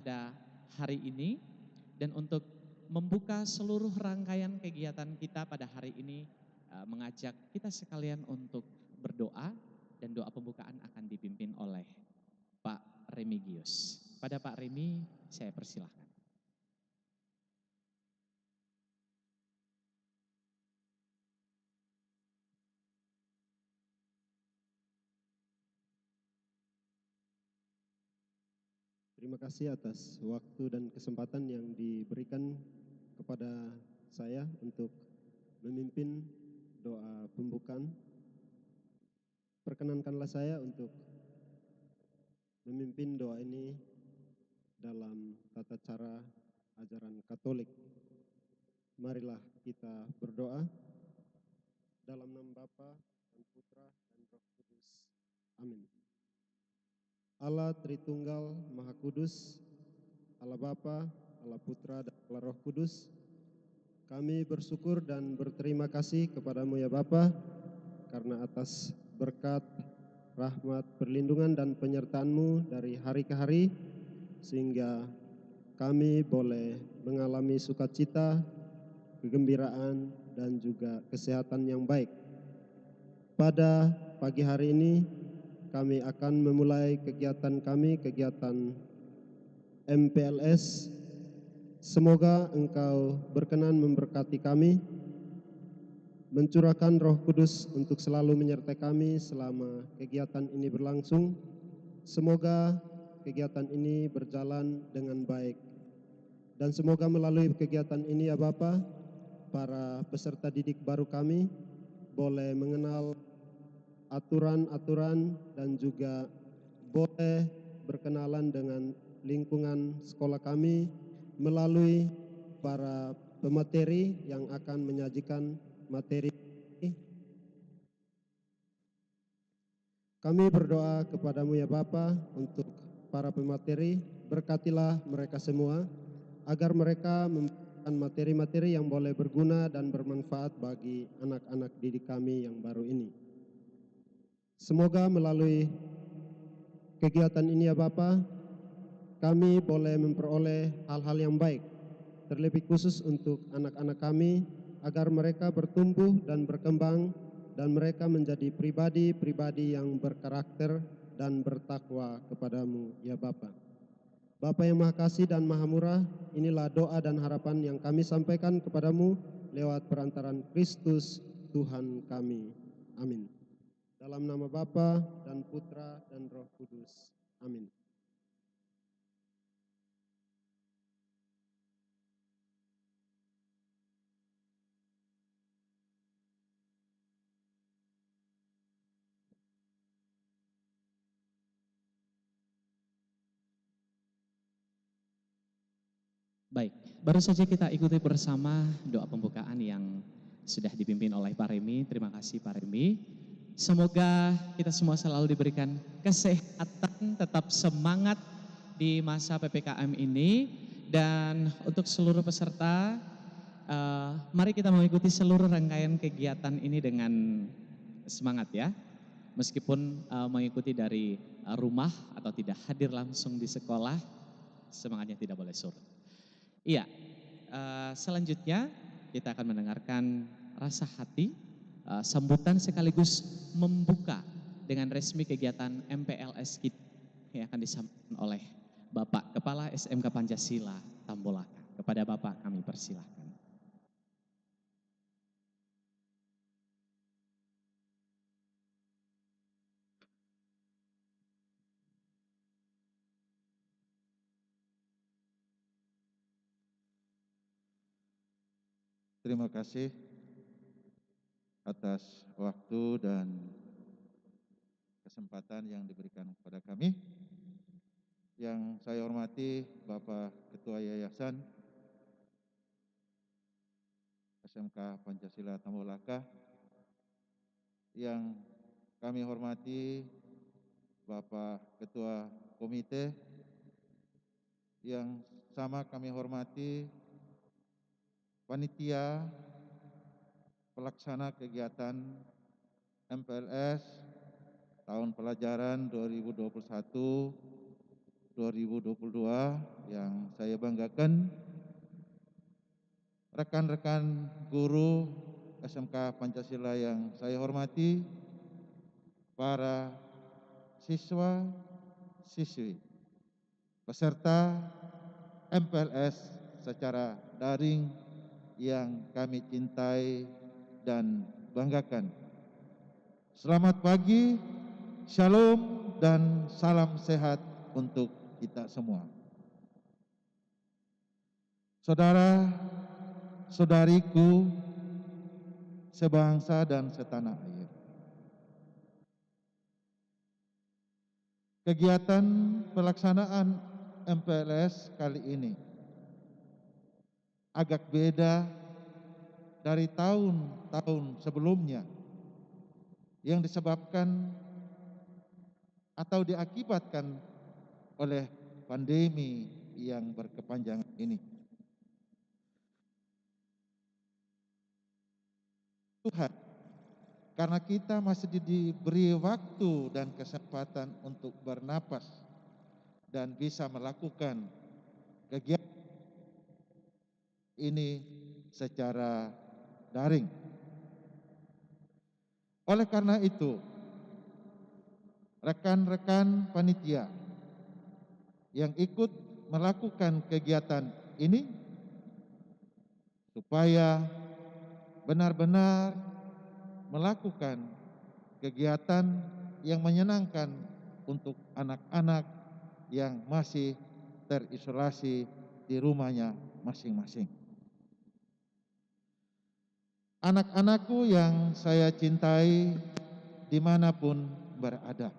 pada hari ini dan untuk membuka seluruh rangkaian kegiatan kita pada hari ini mengajak kita sekalian untuk berdoa dan doa pembukaan akan dipimpin oleh Pak Remigius. Pada Pak Remi saya persilahkan. Terima kasih atas waktu dan kesempatan yang diberikan kepada saya untuk memimpin doa pembukaan. Perkenankanlah saya untuk memimpin doa ini dalam tata cara ajaran Katolik. Marilah kita berdoa dalam nama Bapa dan Putra dan Roh Kudus. Amin. Allah Tritunggal Maha Kudus, Allah Bapa, Allah Putra, dan Allah Roh Kudus, kami bersyukur dan berterima kasih kepadamu ya Bapa, karena atas berkat, rahmat, perlindungan, dan penyertaan-Mu dari hari ke hari, sehingga kami boleh mengalami sukacita, kegembiraan, dan juga kesehatan yang baik. Pada pagi hari ini, kami akan memulai kegiatan MPLS. Semoga Engkau berkenan memberkati kami, mencurahkan Roh Kudus untuk selalu menyertai kami selama kegiatan ini berlangsung. Semoga kegiatan ini berjalan dengan baik. Dan semoga melalui kegiatan ini ya Bapa, para peserta didik baru kami boleh mengenal aturan-aturan dan juga boleh berkenalan dengan lingkungan sekolah kami melalui para pemateri yang akan menyajikan materi. Kami berdoa kepadamu ya Bapa untuk para pemateri, berkatilah mereka semua agar mereka memberikan materi-materi yang boleh berguna dan bermanfaat bagi anak-anak didik kami yang baru ini. Semoga melalui kegiatan ini ya Bapa, kami boleh memperoleh hal-hal yang baik, terlebih khusus untuk anak-anak kami, agar mereka bertumbuh dan berkembang, dan mereka menjadi pribadi-pribadi yang berkarakter dan bertakwa kepadamu ya Bapa. Bapa yang Maha Kasih dan Maha Murah, inilah doa dan harapan yang kami sampaikan kepadamu lewat perantaran Kristus Tuhan kami. Amin. Dalam nama Bapa dan Putra dan Roh Kudus. Amin. Baik, baru saja kita ikuti bersama doa pembukaan yang sudah dipimpin oleh Pak Remi. Terima kasih Pak Remi. Semoga kita semua selalu diberikan kesehatan, tetap semangat di masa PPKM ini. Dan untuk seluruh peserta, mari kita mengikuti seluruh rangkaian kegiatan ini dengan semangat ya. Meskipun mengikuti dari rumah atau tidak hadir langsung di sekolah, semangatnya tidak boleh surut. Iya, selanjutnya kita akan mendengarkan rasa hati, sambutan sekaligus membuka dengan resmi kegiatan MPLS kita yang akan disampaikan oleh Bapak Kepala SMK Pancasila Tambolaka. Kepada Bapak kami persilahkan. Terima kasih atas waktu dan kesempatan yang diberikan kepada kami. Yang saya hormati Bapak Ketua Yayasan SMK Pancasila Tambolaka, yang kami hormati Bapak Ketua Komite, yang sama kami hormati panitia pelaksana kegiatan MPLS tahun pelajaran 2021-2022 2022 yang saya banggakan, rekan-rekan guru SMK Pancasila yang saya hormati, para siswa, siswi, peserta MPLS secara daring yang kami cintai dan banggakan. Selamat pagi, shalom dan salam sehat untuk kita semua. Saudara, saudariku, sebangsa dan setanah air. Kegiatan pelaksanaan MPLS kali ini agak beda dari tahun-tahun sebelumnya yang disebabkan atau diakibatkan oleh pandemi yang berkepanjangan ini. Tuhan, karena kita masih diberi waktu dan kesempatan untuk bernapas dan bisa melakukan kegiatan ini secara daring. Oleh karena itu, rekan-rekan panitia yang ikut melakukan kegiatan ini supaya benar-benar melakukan kegiatan yang menyenangkan untuk anak-anak yang masih terisolasi di rumahnya masing-masing. Anak-anakku yang saya cintai dimanapun berada.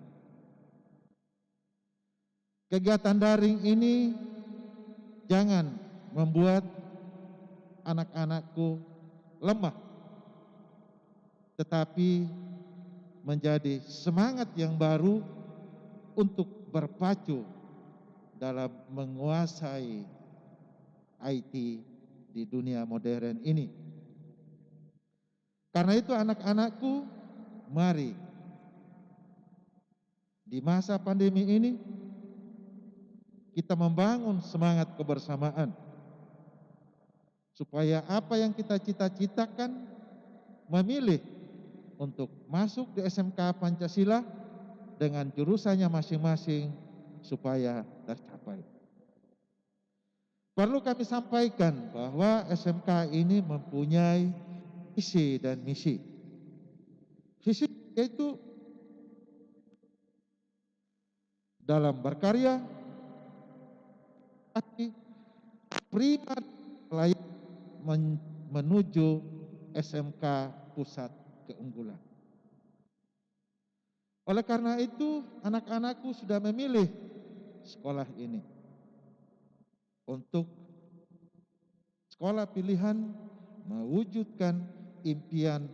Kegiatan daring ini jangan membuat anak-anakku lemah, tetapi menjadi semangat yang baru untuk berpacu dalam menguasai IT di dunia modern ini. Karena itu anak-anakku, mari di masa pandemi ini kita membangun semangat kebersamaan supaya apa yang kita cita-citakan memilih untuk masuk di SMK Pancasila dengan jurusannya masing-masing supaya tercapai. Perlu kami sampaikan bahwa SMK ini mempunyai visi dan misi. Visi yaitu dalam berkarya, primat pelayanan menuju SMK Pusat Keunggulan. Oleh karena itu, anak-anakku sudah memilih sekolah ini untuk sekolah pilihan mewujudkan impian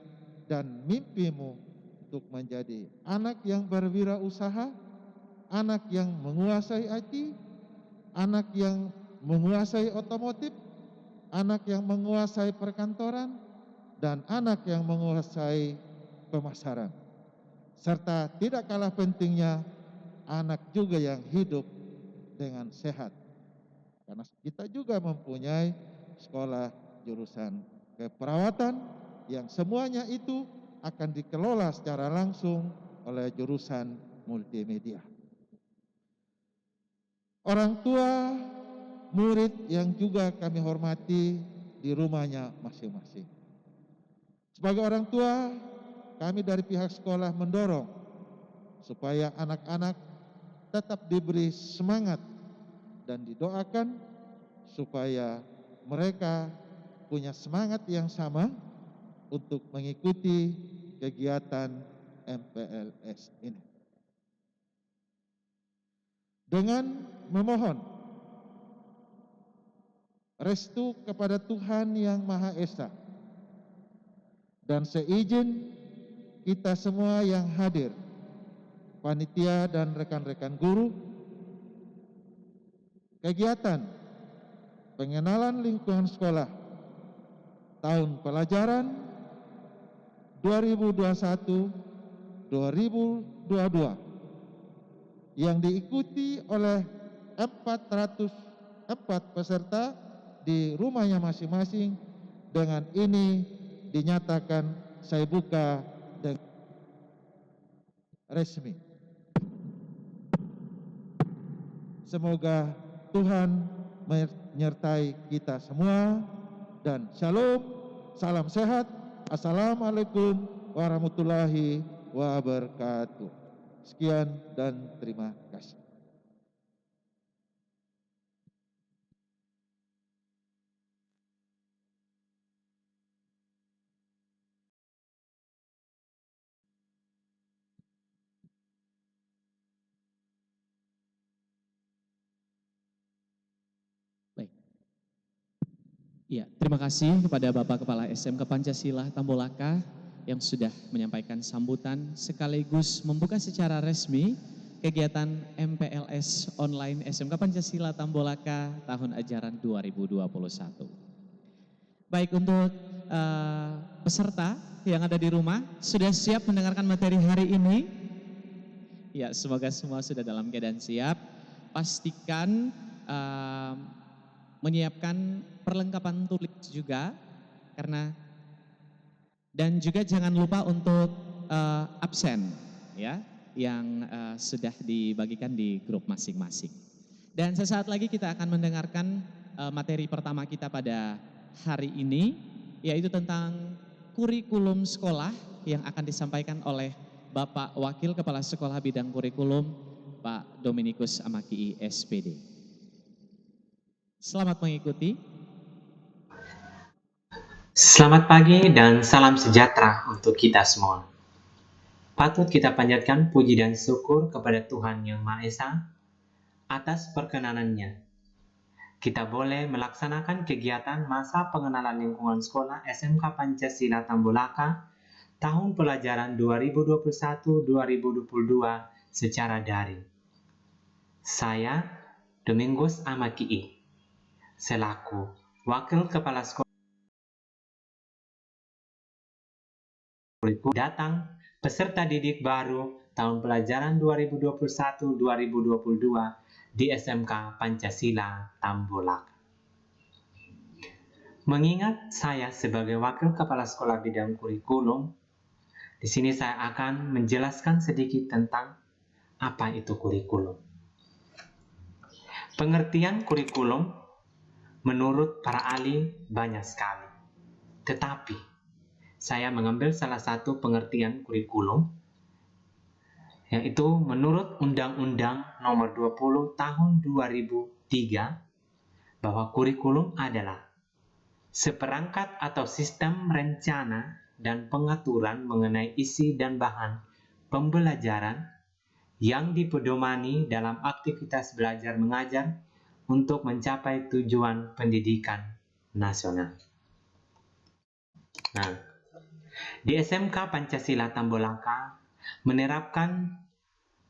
dan mimpimu untuk menjadi anak yang berwirausaha, anak yang menguasai IT, anak yang menguasai otomotif, anak yang menguasai perkantoran, dan anak yang menguasai pemasaran. Serta tidak kalah pentingnya, anak juga yang hidup dengan sehat. Karena kita juga mempunyai sekolah jurusan keperawatan yang semuanya itu akan dikelola secara langsung oleh jurusan multimedia. Orang tua, murid yang juga kami hormati di rumahnya masing-masing. Sebagai orang tua, kami dari pihak sekolah mendorong supaya anak-anak tetap diberi semangat dan didoakan supaya mereka punya semangat yang sama untuk mengikuti kegiatan MPLS ini. Dengan memohon restu kepada Tuhan Yang Maha Esa dan seizin kita semua yang hadir, panitia dan rekan-rekan guru, kegiatan pengenalan lingkungan sekolah tahun pelajaran 2021-2022 yang diikuti oleh 404 peserta di rumahnya masing-masing. Dengan ini dinyatakan saya buka dengan resmi. Semoga Tuhan menyertai kita semua dan shalom, salam sehat, assalamualaikum warahmatullahi wabarakatuh. Sekian dan terima kasih. Baik. Ya, terima kasih kepada Bapak Kepala SMK Pancasila Tambolaka yang sudah menyampaikan sambutan sekaligus membuka secara resmi kegiatan MPLS online SMK Pancasila Tambolaka tahun ajaran 2021. Baik, untuk peserta yang ada di rumah, sudah siap mendengarkan materi hari ini? Ya, semoga semua sudah dalam keadaan siap. Pastikan menyiapkan perlengkapan tulis juga, karena dan juga jangan lupa untuk absen ya, yang sudah dibagikan di grup masing-masing. Dan sesaat lagi kita akan mendengarkan materi pertama kita pada hari ini, yaitu tentang kurikulum sekolah yang akan disampaikan oleh Bapak Wakil Kepala Sekolah Bidang Kurikulum, Pak Dominikus Amaki SPD. Selamat mengikuti. Selamat pagi dan salam sejahtera untuk kita semua. Patut kita panjatkan puji dan syukur kepada Tuhan Yang Maha Esa atas perkenanannya. Kita boleh melaksanakan kegiatan masa pengenalan lingkungan sekolah SMK Pancasila Tambolaka tahun pelajaran 2021-2022 secara daring. Saya, Dominikus Amaki, selaku Wakil Kepala Sekolah datang peserta didik baru tahun pelajaran 2021-2022 di SMK Pancasila Tambolaka. Mengingat saya sebagai Wakil Kepala Sekolah Bidang Kurikulum, di sini saya akan menjelaskan sedikit tentang apa itu kurikulum. Pengertian kurikulum menurut para ahli banyak sekali, tetapi saya mengambil salah satu pengertian kurikulum, yaitu menurut Undang-Undang Nomor 20 Tahun 2003, bahwa kurikulum adalah seperangkat atau sistem rencana dan pengaturan mengenai isi dan bahan pembelajaran yang dipedomani dalam aktivitas belajar mengajar untuk mencapai tujuan pendidikan nasional. Nah, di SMK Pancasila Tambolaka menerapkan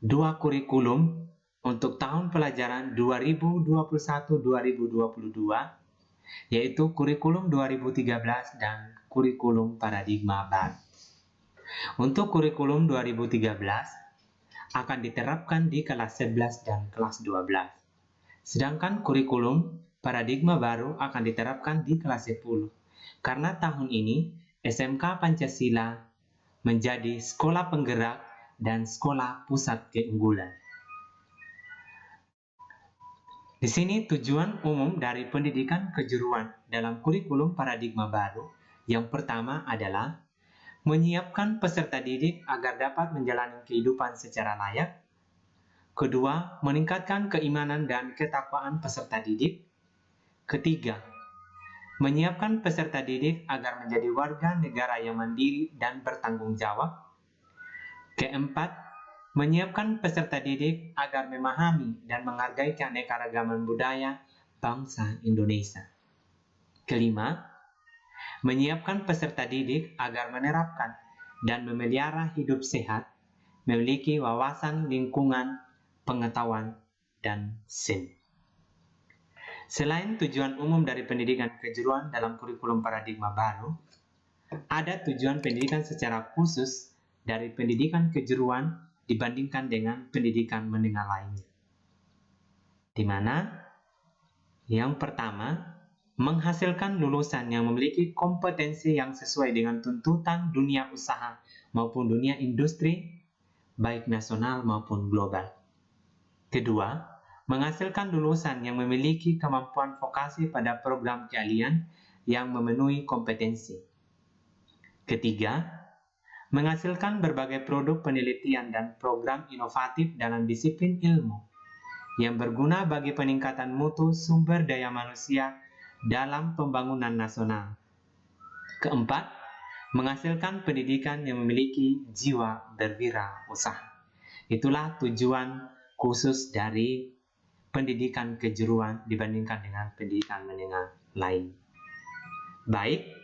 dua kurikulum untuk tahun pelajaran 2021-2022, yaitu kurikulum 2013 dan kurikulum paradigma baru. Untuk kurikulum 2013 akan diterapkan di kelas 11 dan kelas 12. Sedangkan kurikulum paradigma baru akan diterapkan di kelas 10. Karena tahun ini SMK Pancasila menjadi sekolah penggerak dan sekolah pusat keunggulan. Di sini tujuan umum dari pendidikan kejuruan dalam kurikulum paradigma baru yang pertama adalah menyiapkan peserta didik agar dapat menjalani kehidupan secara layak. Kedua, meningkatkan keimanan dan ketakwaan peserta didik. Ketiga, menyiapkan peserta didik agar menjadi warga negara yang mandiri dan bertanggung jawab. Keempat, menyiapkan peserta didik agar memahami dan menghargai keanekaragaman budaya bangsa Indonesia. Kelima, menyiapkan peserta didik agar menerapkan dan memelihara hidup sehat, memiliki wawasan lingkungan, pengetahuan, dan SIM. Selain tujuan umum dari pendidikan kejuruan dalam kurikulum paradigma baru, ada tujuan pendidikan secara khusus dari pendidikan kejuruan dibandingkan dengan pendidikan menengah lainnya. di mana yang pertama, menghasilkan lulusan yang memiliki kompetensi yang sesuai dengan tuntutan dunia usaha maupun dunia industri, baik nasional maupun global. Kedua, menghasilkan lulusan yang memiliki kemampuan vokasi pada program keahlian yang memenuhi kompetensi. Ketiga, menghasilkan berbagai produk penelitian dan program inovatif dalam disiplin ilmu yang berguna bagi peningkatan mutu sumber daya manusia dalam pembangunan nasional. Keempat, menghasilkan pendidikan yang memiliki jiwa berwirausaha. Itulah tujuan khusus dari pendidikan kejuruan dibandingkan dengan pendidikan menengah lain. Baik,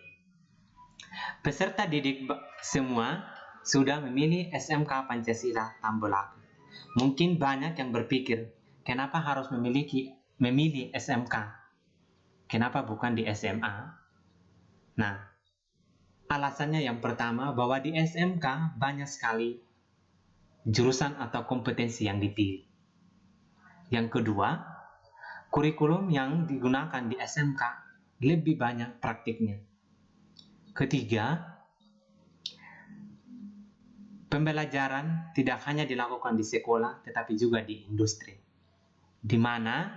peserta didik semua sudah memilih SMK Pancasila Tambolaka. Mungkin banyak yang berpikir, kenapa harus memilih SMK? Kenapa bukan di SMA? Nah, alasannya yang pertama bahwa di SMK banyak sekali jurusan atau kompetensi yang dipilih. Yang kedua, kurikulum yang digunakan di SMK lebih banyak praktiknya. Ketiga, pembelajaran tidak hanya dilakukan di sekolah, tetapi juga di industri, di mana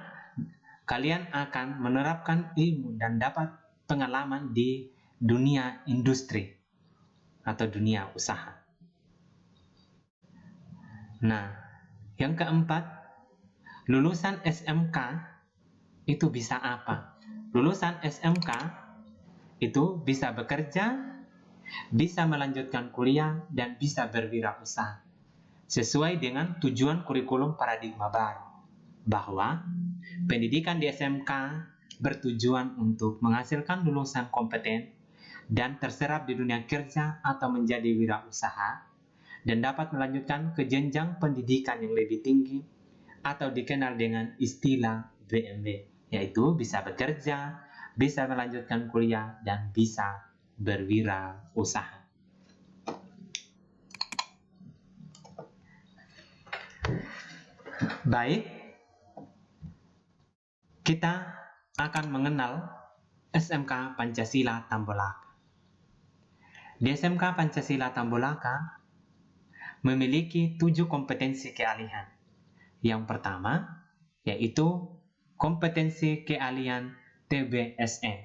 kalian akan menerapkan ilmu dan dapat pengalaman di dunia industri atau dunia usaha. Nah, yang keempat, lulusan SMK itu bisa apa? Lulusan SMK itu bisa bekerja, bisa melanjutkan kuliah, dan bisa berwirausaha sesuai dengan tujuan kurikulum paradigma baru, bahwa pendidikan di SMK bertujuan untuk menghasilkan lulusan kompeten dan terserap di dunia kerja atau menjadi wirausaha dan dapat melanjutkan ke jenjang pendidikan yang lebih tinggi atau dikenal dengan istilah BMB, yaitu bisa bekerja, bisa melanjutkan kuliah, dan bisa berwirausaha. Baik, kita akan mengenal SMK Pancasila Tambolaka. Di SMK Pancasila Tambolaka memiliki 7 kompetensi keahlian. Yang pertama, yaitu kompetensi keahlian TBSM,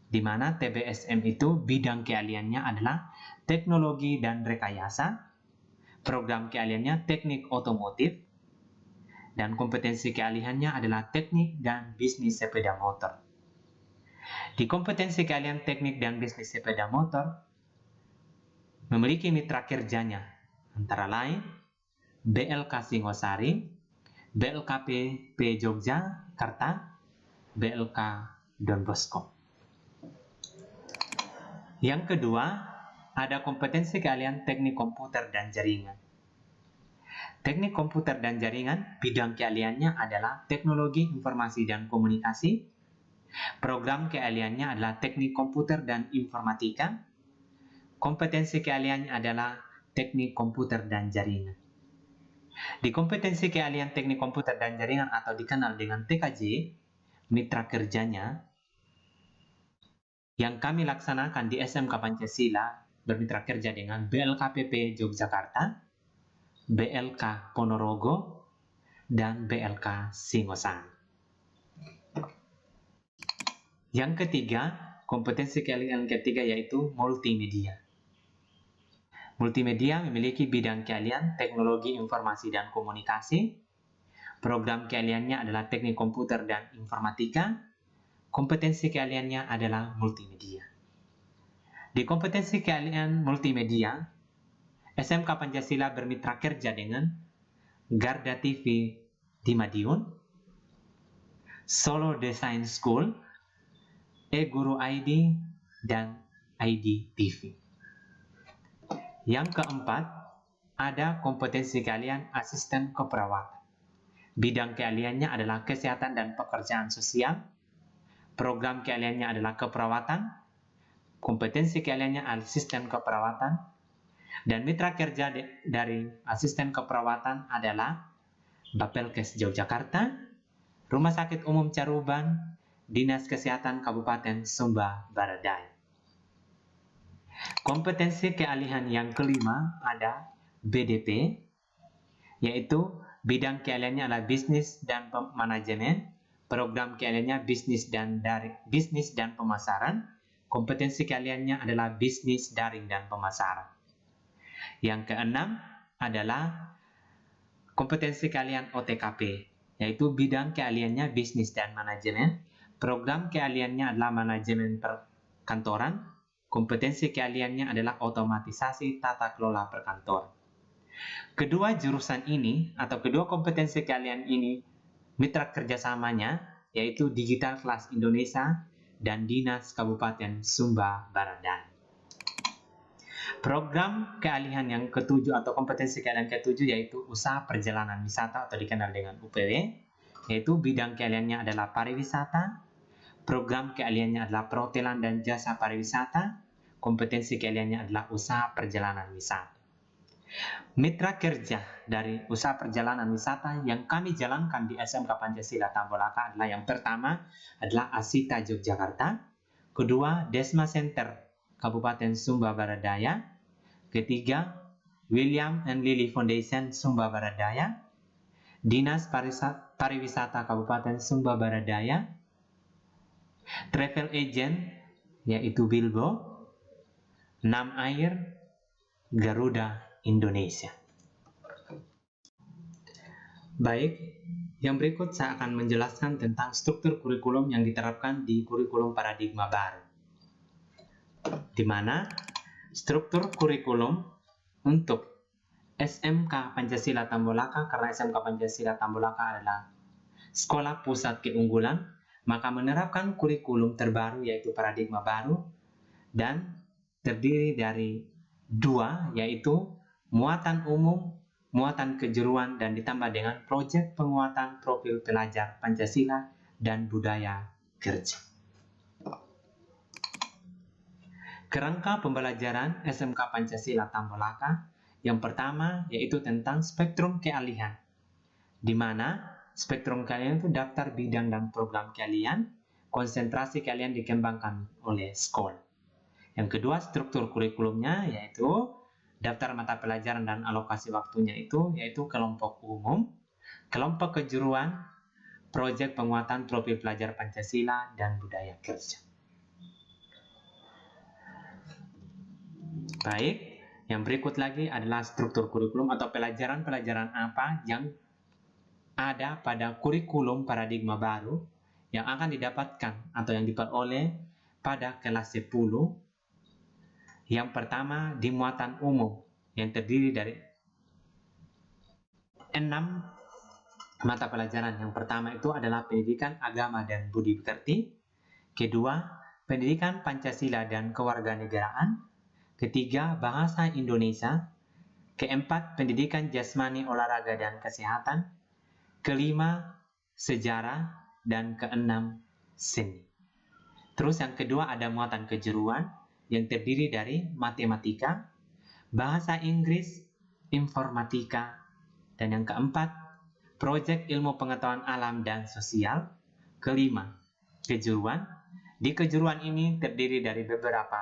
di mana TBSM itu bidang keahliannya adalah teknologi dan rekayasa, program keahliannya teknik otomotif, dan kompetensi keahliannya adalah teknik dan bisnis sepeda motor. Di kompetensi keahlian teknik dan bisnis sepeda motor, memiliki mitra kerjanya, antara lain BLK Singosari, BLKP Yogyakarta, BLK Don Bosco. Yang kedua, ada kompetensi keahlian teknik komputer dan jaringan. Teknik komputer dan jaringan, bidang keahliannya adalah teknologi informasi dan komunikasi. Program keahliannya adalah teknik komputer dan informatika. Kompetensi keahliannya adalah teknik komputer dan jaringan. Di kompetensi keahlian teknik komputer dan jaringan atau dikenal dengan TKJ, mitra kerjanya yang kami laksanakan di SMK Pancasila bermitra kerja dengan BLKPP Yogyakarta, BLK Ponorogo, dan BLK Singosari. Yang ketiga, kompetensi keahlian ketiga yaitu multimedia. Multimedia memiliki bidang keahlian teknologi informasi dan komunikasi. Program keahliannya adalah teknik komputer dan informatika. Kompetensi keahliannya adalah multimedia. Di kompetensi keahlian multimedia, SMK Pancasila bermitra kerja dengan Garda TV di Madiun, Solo Design School, E-Guru ID, dan ID TV. Yang keempat, ada kompetensi keahlian asisten keperawatan. Bidang keahliannya adalah kesehatan dan pekerjaan sosial. Program keahliannya adalah keperawatan. Kompetensi keahliannya asisten keperawatan. Dan mitra kerja dari asisten keperawatan adalah Bapelkes Yogyakarta, Rumah Sakit Umum Caruban, Dinas Kesehatan Kabupaten Sumba Barat Daya. Kompetensi keahlian yang kelima ada BDP, yaitu bidang keahliannya adalah bisnis dan manajemen, program keahliannya bisnis dan pemasaran, kompetensi keahliannya adalah bisnis daring dan pemasaran. Yang keenam adalah kompetensi keahlian OTKP, yaitu bidang keahliannya bisnis dan manajemen, program keahliannya adalah manajemen perkantoran, kompetensi keahliannya adalah otomatisasi tata kelola perkantoran. Kedua jurusan ini atau kedua kompetensi keahlian ini mitra kerjasamanya yaitu Digital Kelas Indonesia dan Dinas Kabupaten Sumba Barat Daya. Program keahlian yang ketujuh atau kompetensi keahlian ketujuh yaitu usaha perjalanan wisata atau dikenal dengan UPW, yaitu bidang keahliannya adalah pariwisata, program keahliannya adalah perhotelan dan jasa pariwisata, kompetensi keahliannya adalah usaha perjalanan wisata. Mitra kerja dari usaha perjalanan wisata yang kami jalankan di SMK Pancasila Tambolaka adalah yang pertama adalah Asita Yogyakarta, kedua Desma Center Kabupaten Sumba Barat Daya, ketiga William and Lily Foundation Sumba Barat Daya, Dinas Pariwisata Kabupaten Sumba Barat Daya, Travel Agent yaitu Bilbo, Nam Air, Garuda Indonesia. Baik, yang berikut saya akan menjelaskan tentang struktur kurikulum yang diterapkan di kurikulum paradigma baru. Di mana struktur kurikulum untuk SMK Pancasila Tambolaka, karena SMK Pancasila Tambolaka adalah sekolah pusat keunggulan, maka menerapkan kurikulum terbaru yaitu paradigma baru dan terdiri dari dua, yaitu muatan umum, muatan kejuruan, dan ditambah dengan proyek penguatan profil pelajar Pancasila dan budaya kerja. Kerangka pembelajaran SMK Pancasila Tambolaka yang pertama yaitu tentang spektrum keahlian, di mana spektrum keahlian itu daftar bidang dan program keahlian, konsentrasi keahlian dikembangkan oleh sekolah. Yang kedua, struktur kurikulumnya yaitu daftar mata pelajaran dan alokasi waktunya yaitu kelompok umum, kelompok kejuruan, proyek penguatan profil pelajar Pancasila dan budaya kerja. Baik, yang berikut lagi adalah struktur kurikulum atau pelajaran-pelajaran apa yang ada pada kurikulum paradigma baru yang akan didapatkan atau yang diperoleh pada kelas 10. Yang pertama di muatan umum yang terdiri dari 6 mata pelajaran. Yang pertama itu adalah pendidikan agama dan budi pekerti. Kedua, pendidikan Pancasila dan kewarganegaraan. Ketiga, bahasa Indonesia. Keempat, pendidikan jasmani, olahraga dan kesehatan. Kelima, sejarah. Dan keenam, seni. Terus yang kedua ada muatan kejuruan yang terdiri dari matematika, bahasa Inggris, informatika, dan yang keempat, proyek ilmu pengetahuan alam dan sosial. Kelima, kejuruan. Di kejuruan ini terdiri dari beberapa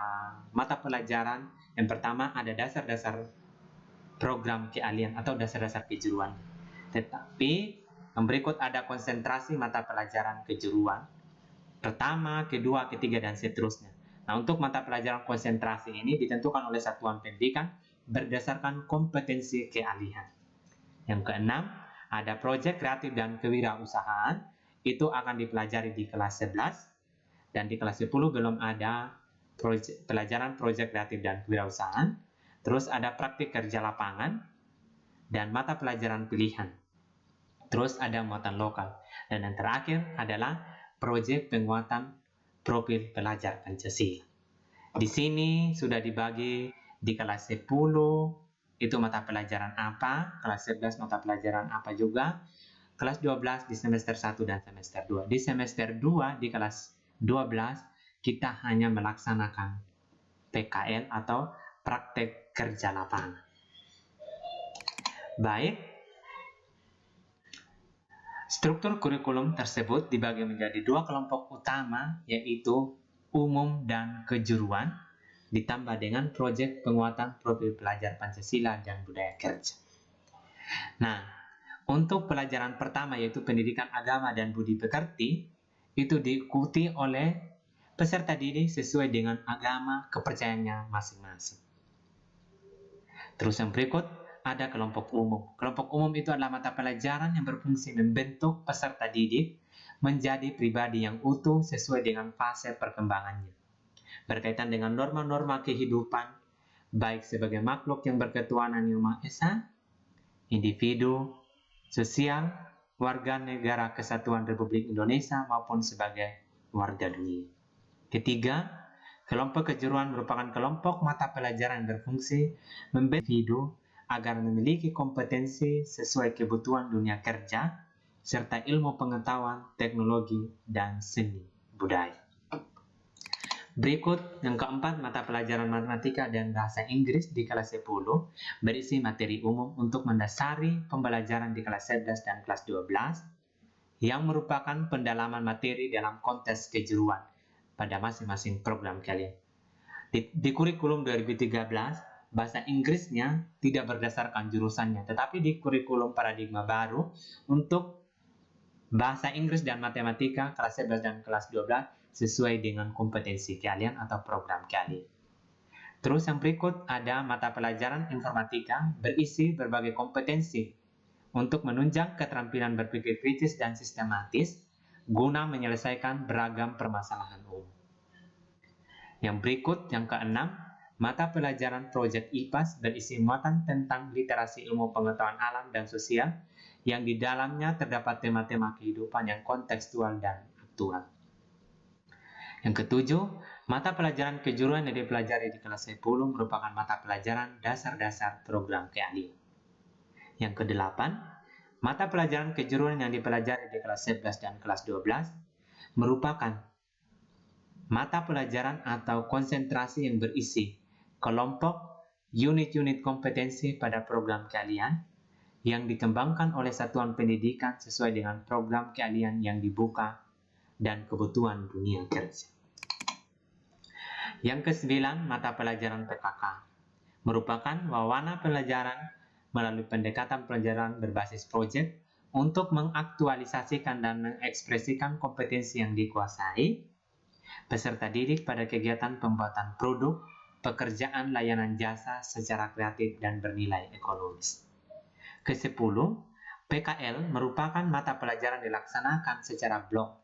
mata pelajaran. Yang pertama ada dasar-dasar program keahlian atau dasar-dasar kejuruan. Tetapi yang berikut ada konsentrasi mata pelajaran kejuruan. Pertama, kedua, ketiga, dan seterusnya. Nah, untuk mata pelajaran konsentrasi ini ditentukan oleh satuan pendidikan berdasarkan kompetensi keahlian. Yang keenam, ada proyek kreatif dan kewirausahaan. Itu akan dipelajari di kelas 11. Dan di kelas 10 belum ada pelajaran proyek kreatif dan kewirausahaan. Terus ada praktik kerja lapangan dan mata pelajaran pilihan. Terus ada muatan lokal. Dan yang terakhir adalah proyek penguatan profil pelajar Pancasila. Di sini sudah dibagi di kelas 10 itu mata pelajaran apa, kelas 11 mata pelajaran apa juga, kelas 12 di semester 1 dan semester 2. Di semester 2 di kelas 12 kita hanya melaksanakan PKL atau praktek kerja lapangan. Baik. Struktur kurikulum tersebut dibagi menjadi dua kelompok utama, yaitu umum dan kejuruan, ditambah dengan proyek penguatan profil pelajar Pancasila dan budaya kerja. Nah, untuk pelajaran pertama yaitu pendidikan agama dan budi pekerti, itu diikuti oleh peserta didik sesuai dengan agama kepercayaannya masing-masing. Terus yang berikut ada kelompok umum. Kelompok umum itu adalah mata pelajaran yang berfungsi membentuk peserta didik menjadi pribadi yang utuh sesuai dengan fase perkembangannya, berkaitan dengan norma-norma kehidupan, baik sebagai makhluk yang berketuhanan yang Maha Esa, individu, sosial, warga negara kesatuan Republik Indonesia, maupun sebagai warga dunia. Ketiga, kelompok kejuruan merupakan kelompok mata pelajaran yang berfungsi membentuk individu agar memiliki kompetensi sesuai kebutuhan dunia kerja, serta ilmu pengetahuan, teknologi, dan seni budaya. Berikut yang keempat, mata pelajaran matematika dan bahasa Inggris di kelas 10 berisi materi umum untuk mendasari pembelajaran di kelas 11 dan kelas 12 yang merupakan pendalaman materi dalam konteks kejuruan pada masing-masing program kalian. Di kurikulum 2013, bahasa Inggrisnya tidak berdasarkan jurusannya, tetapi di kurikulum paradigma baru untuk bahasa Inggris dan matematika kelas 11 dan kelas 12 sesuai dengan kompetensi kalian atau program kalian. Terus yang berikut ada mata pelajaran informatika berisi berbagai kompetensi untuk menunjang keterampilan berpikir kritis dan sistematis guna menyelesaikan beragam permasalahan umum. Yang berikut yang keenam, mata pelajaran proyek IPAS berisi muatan tentang literasi ilmu pengetahuan alam dan sosial yang di dalamnya terdapat tema-tema kehidupan yang kontekstual dan aktual. Yang ketujuh, mata pelajaran kejuruan yang dipelajari di kelas 10 merupakan mata pelajaran dasar-dasar program keahlian. Yang kedelapan, mata pelajaran kejuruan yang dipelajari di kelas 11 dan kelas 12 merupakan mata pelajaran atau konsentrasi yang berisi kelompok unit-unit kompetensi pada program keahlian yang dikembangkan oleh satuan pendidikan sesuai dengan program keahlian yang dibuka dan kebutuhan dunia kerja. Yang kesembilan, mata pelajaran PKK merupakan wawana pelajaran melalui pendekatan pelajaran berbasis proyek untuk mengaktualisasikan dan mengekspresikan kompetensi yang dikuasai peserta didik pada kegiatan pembuatan produk, pekerjaan layanan jasa secara kreatif dan bernilai ekonomis. Ke-10, PKL merupakan mata pelajaran dilaksanakan secara blok.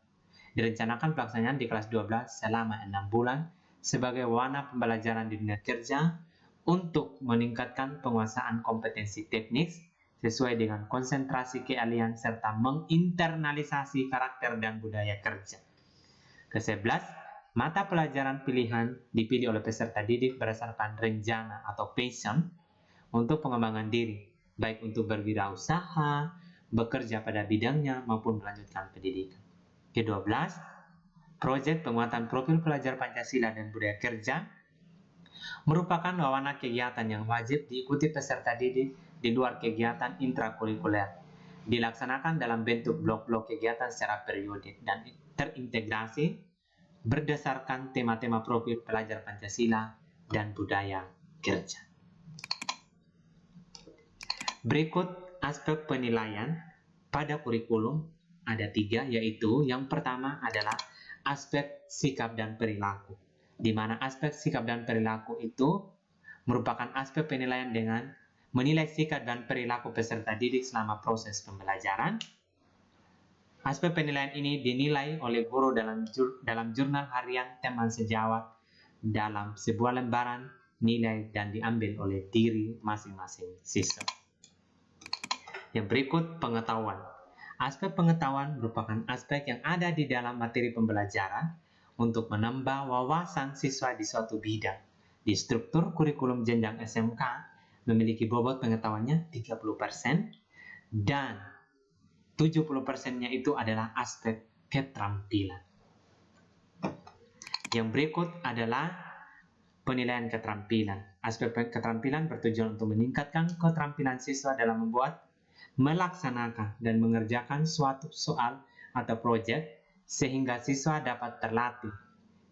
Direncanakan pelaksanaan di kelas 12 selama 6 bulan sebagai wawana pembelajaran di dunia kerja untuk meningkatkan penguasaan kompetensi teknis sesuai dengan konsentrasi keahlian serta menginternalisasi karakter dan budaya kerja. Ke-11, mata pelajaran pilihan dipilih oleh peserta didik berdasarkan rencana atau passion untuk pengembangan diri, baik untuk berwirausaha, bekerja pada bidangnya, maupun melanjutkan pendidikan. Ke-12, proyek penguatan profil pelajar Pancasila dan budaya kerja merupakan wawana kegiatan yang wajib diikuti peserta didik di luar kegiatan intrakurikuler. Dilaksanakan dalam bentuk blok-blok kegiatan secara periodik dan terintegrasi berdasarkan tema-tema profil pelajar Pancasila dan budaya kerja. Berikut aspek penilaian pada kurikulum ada 3, yaitu yang pertama adalah aspek sikap dan perilaku, di mana aspek sikap dan perilaku itu merupakan aspek penilaian dengan menilai sikap dan perilaku peserta didik selama proses pembelajaran. Aspek penilaian ini dinilai oleh guru dalam jurnal harian teman sejawat dalam sebuah lembaran nilai dan diambil oleh diri masing-masing siswa. Yang berikut, pengetahuan. Aspek pengetahuan merupakan aspek yang ada di dalam materi pembelajaran untuk menambah wawasan siswa di suatu bidang. Di struktur kurikulum jenjang SMK memiliki bobot pengetahuannya 30% dan 70%-nya itu adalah aspek keterampilan. Yang berikut adalah penilaian keterampilan. Aspek keterampilan bertujuan untuk meningkatkan keterampilan siswa dalam membuat melaksanakan dan mengerjakan suatu soal atau proyek sehingga siswa dapat terlatih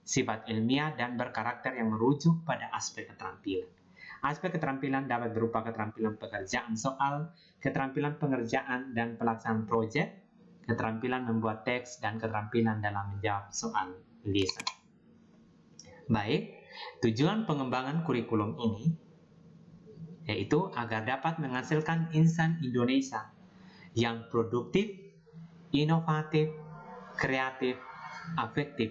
sifat ilmiah dan berkarakter yang merujuk pada aspek keterampilan. Aspek keterampilan dapat berupa keterampilan pekerjaan soal, keterampilan pengerjaan dan pelaksanaan proyek, keterampilan membuat teks, dan keterampilan dalam menjawab soal lisan. Baik, tujuan pengembangan kurikulum ini yaitu agar dapat menghasilkan insan Indonesia yang produktif, inovatif, kreatif, afektif,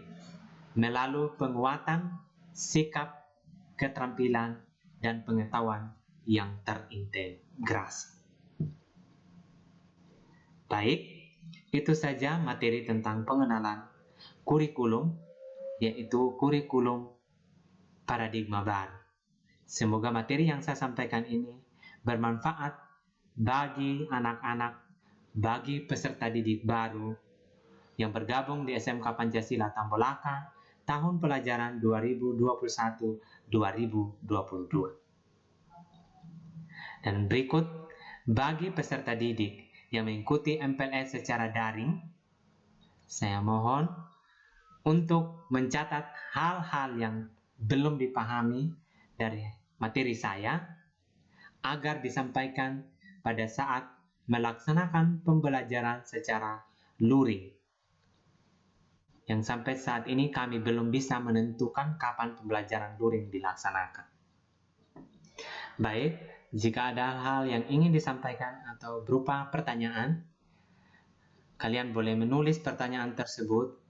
melalui penguatan sikap, keterampilan, dan pengetahuan yang terintegrasi. Baik, itu saja materi tentang pengenalan kurikulum, yaitu kurikulum paradigma baru. Semoga materi yang saya sampaikan ini bermanfaat bagi anak-anak, bagi peserta didik baru yang bergabung di SMK Pancasila Tambolaka tahun pelajaran 2021-2022. Dan berikut, bagi peserta didik yang mengikuti MPLS secara daring, saya mohon untuk mencatat hal-hal yang belum dipahami dari materi saya agar disampaikan pada saat melaksanakan pembelajaran secara luring. Yang sampai saat ini kami belum bisa menentukan kapan pembelajaran luring dilaksanakan. Baik, jika ada hal yang ingin disampaikan atau berupa pertanyaan, kalian boleh menulis pertanyaan tersebut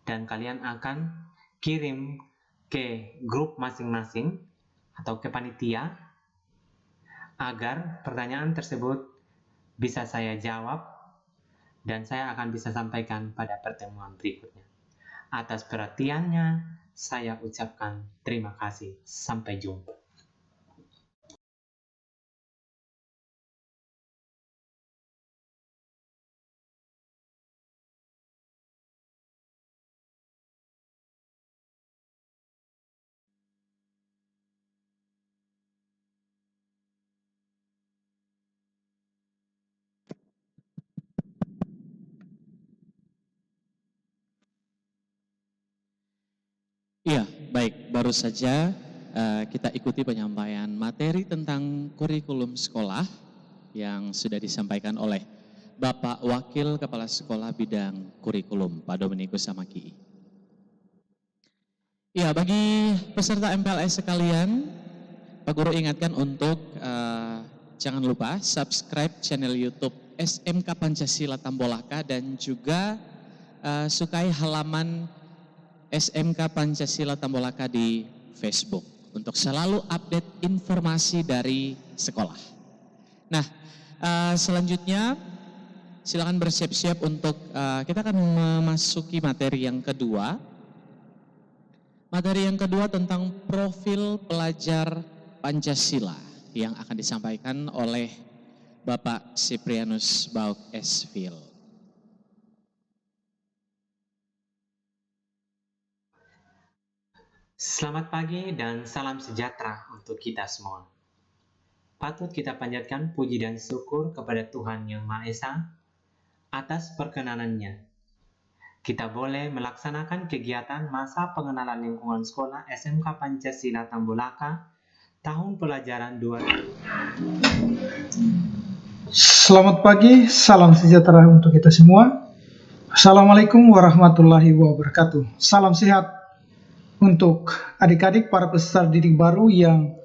dan kalian akan kirim ke grup masing-masing atau ke panitia agar pertanyaan tersebut bisa saya jawab dan saya akan bisa sampaikan pada pertemuan berikutnya. Atas perhatiannya, saya ucapkan terima kasih. Sampai jumpa. Iya, baik. Baru saja kita ikuti penyampaian materi tentang kurikulum sekolah yang sudah disampaikan oleh Bapak Wakil Kepala Sekolah Bidang Kurikulum, Pak Dominikus Samaki. Iya, bagi peserta MPLS sekalian, Pak Guru ingatkan untuk jangan lupa subscribe channel YouTube SMK Pancasila Tambolaka dan juga sukai halaman SMK Pancasila Tambolaka di Facebook untuk selalu update informasi dari sekolah. Nah, selanjutnya silakan bersiap-siap untuk kita akan memasuki materi yang kedua. Materi yang kedua tentang profil pelajar Pancasila yang akan disampaikan oleh Bapak Siprianus Bauk Esfil. Selamat pagi dan salam sejahtera untuk kita semua. Patut kita panjatkan puji dan syukur kepada Tuhan Yang Maha Esa atas perkenanannya. Kita boleh melaksanakan kegiatan masa pengenalan lingkungan sekolah SMK Pancasila Tambolaka tahun pelajaran 2000. Selamat pagi, salam sejahtera untuk kita semua. Assalamualaikum warahmatullahi wabarakatuh. Salam sehat untuk adik-adik para peserta didik baru yang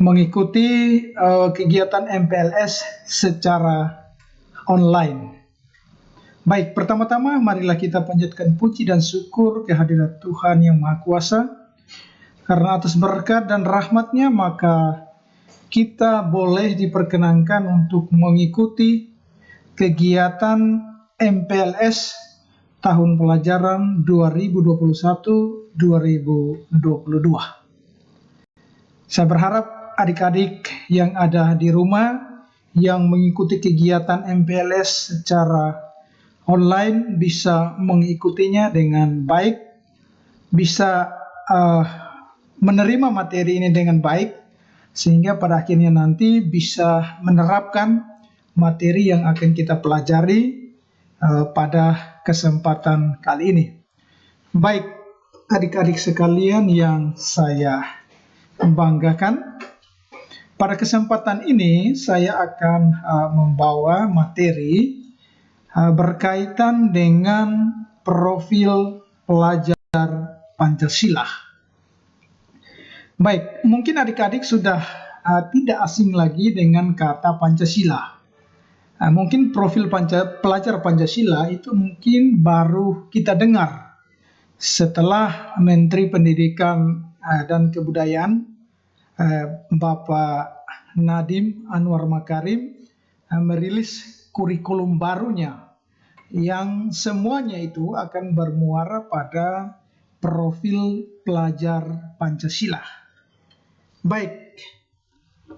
mengikuti kegiatan MPLS secara online. Baik, pertama-tama marilah kita panjatkan puji dan syukur kehadirat Tuhan Yang Maha Kuasa. Karena atas berkat dan rahmat-Nya maka kita boleh diperkenankan untuk mengikuti kegiatan MPLS tahun pelajaran 2021-2022. Saya berharap adik-adik yang ada di rumah yang mengikuti kegiatan MPLS secara online bisa mengikutinya dengan baik, bisa menerima materi ini dengan baik, sehingga pada akhirnya nanti bisa menerapkan materi yang akan kita pelajari pada kesempatan kali ini. Baik, adik-adik sekalian yang saya banggakan, pada kesempatan ini saya akan membawa materi berkaitan dengan profil pelajar Pancasila. Baik, mungkin adik-adik sudah tidak asing lagi dengan kata Pancasila. Mungkin profil pelajar Pancasila itu mungkin baru kita dengar setelah Menteri Pendidikan dan Kebudayaan Bapak Nadiem Anwar Makarim merilis kurikulum barunya yang semuanya itu akan bermuara pada profil pelajar Pancasila. Baik,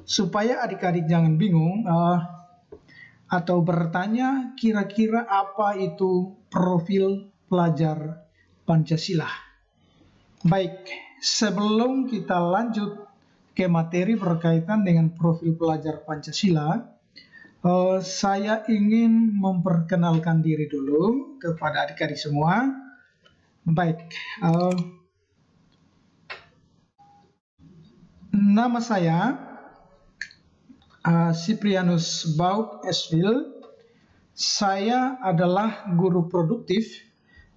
supaya adik-adik jangan bingung atau bertanya kira-kira apa itu profil pelajar Pancasila. Baik, sebelum kita lanjut ke materi berkaitan dengan profil pelajar Pancasila, saya ingin memperkenalkan diri dulu kepada adik-adik semua. Baik, nama saya Cyprianus Bauk Esvil. Saya adalah guru produktif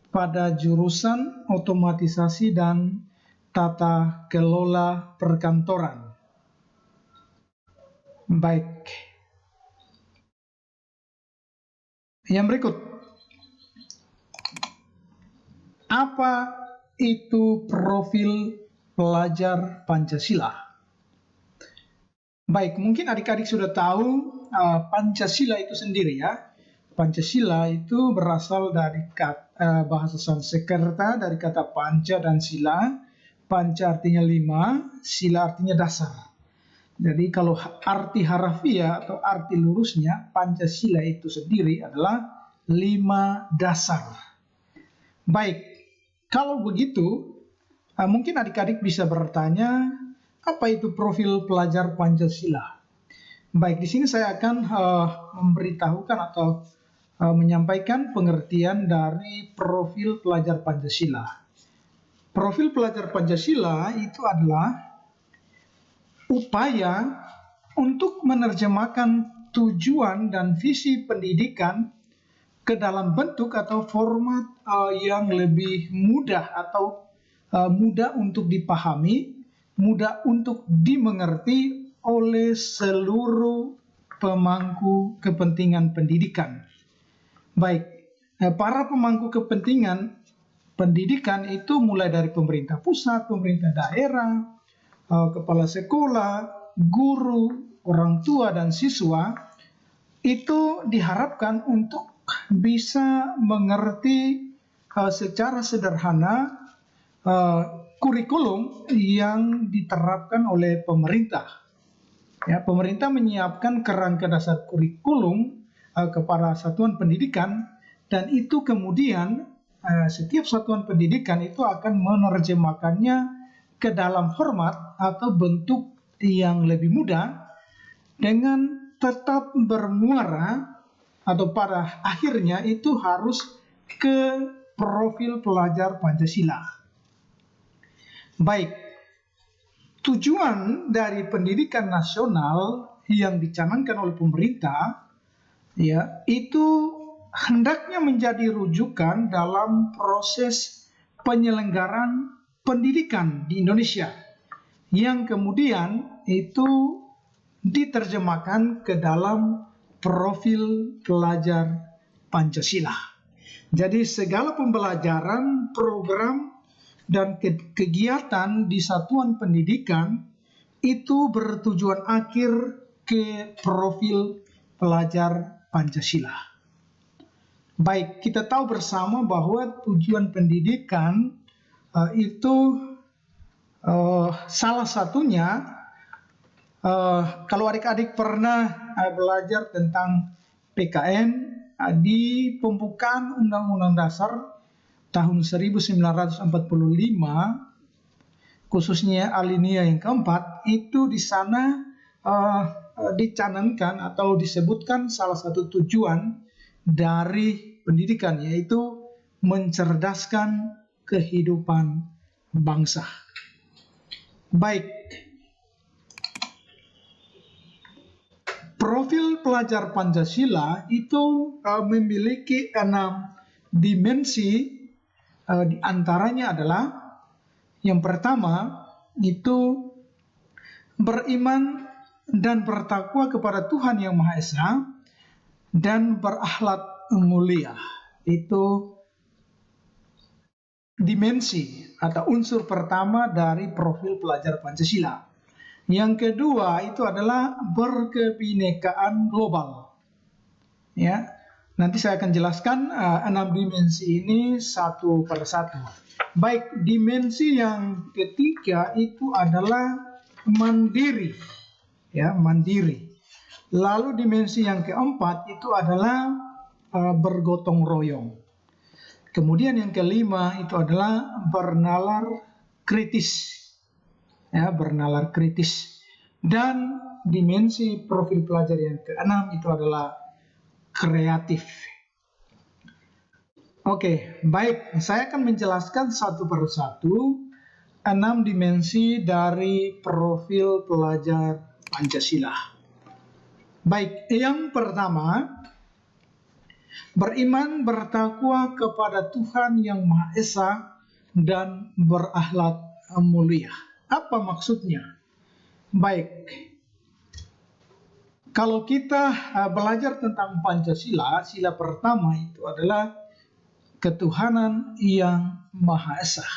pada jurusan otomatisasi dan tata kelola perkantoran. Baik. Yang berikut. Apa itu profil pelajar Pancasila? Baik, mungkin adik-adik sudah tahu Pancasila itu sendiri ya. Pancasila itu berasal dari bahasa Sanskerta, dari kata panca dan sila. Panca artinya 5, sila artinya dasar. Jadi kalau arti harafiah atau arti lurusnya, Pancasila itu sendiri adalah 5 dasar. Baik, kalau begitu mungkin adik-adik bisa bertanya, apa itu profil pelajar Pancasila? Baik, di sini saya akan memberitahukan atau menyampaikan pengertian dari profil pelajar Pancasila. Profil pelajar Pancasila itu adalah upaya untuk menerjemahkan tujuan dan visi pendidikan ke dalam bentuk atau format yang lebih mudah atau mudah untuk dipahami, mudah untuk dimengerti oleh seluruh pemangku kepentingan pendidikan. Baik, para pemangku kepentingan pendidikan itu mulai dari pemerintah pusat, pemerintah daerah, kepala sekolah, guru, orang tua, dan siswa, itu diharapkan untuk bisa mengerti secara sederhana kurikulum yang diterapkan oleh pemerintah. Ya, pemerintah menyiapkan kerangka dasar kurikulum kepada satuan pendidikan, dan itu kemudian setiap satuan pendidikan itu akan menerjemahkannya ke dalam format atau bentuk yang lebih mudah dengan tetap bermuara atau pada akhirnya itu harus ke profil pelajar Pancasila. Baik, tujuan dari pendidikan nasional yang dicanangkan oleh pemerintah ya itu hendaknya menjadi rujukan dalam proses penyelenggaraan pendidikan di Indonesia yang kemudian itu diterjemahkan ke dalam profil pelajar Pancasila. Jadi segala pembelajaran, program, dan kegiatan di satuan pendidikan itu bertujuan akhir ke profil pelajar Pancasila. Baik, kita tahu bersama bahwa tujuan pendidikan itu salah satunya, kalau adik-adik pernah belajar tentang PKN di pembukaan Undang-Undang Dasar tahun 1945, khususnya alinea yang keempat, itu di sana dicanangkan atau disebutkan salah satu tujuan dari pendidikan, yaitu mencerdaskan kehidupan bangsa. Baik, profil pelajar Pancasila itu memiliki 6 dimensi. Di antaranya adalah yang pertama itu beriman dan bertakwa kepada Tuhan Yang Maha Esa dan berakhlak mulia. Itu dimensi atau unsur pertama dari profil pelajar Pancasila. Yang kedua itu adalah berkebinekaan global. Ya, nanti saya akan jelaskan 6 dimensi ini satu persatu. Baik, dimensi yang ketiga itu adalah mandiri. Ya, mandiri. Lalu dimensi yang keempat itu adalah bergotong royong. Kemudian yang kelima itu adalah bernalar kritis. Ya, bernalar kritis. Dan dimensi profil pelajar yang keenam itu adalah kreatif. Oke, baik. Saya akan menjelaskan satu persatu 6 dimensi dari profil pelajar Pancasila. Baik, yang pertama, beriman bertakwa kepada Tuhan Yang Maha Esa dan berakhlak mulia. Apa maksudnya? Baik, kalau kita belajar tentang Pancasila, sila pertama itu adalah ketuhanan yang Maha Esa.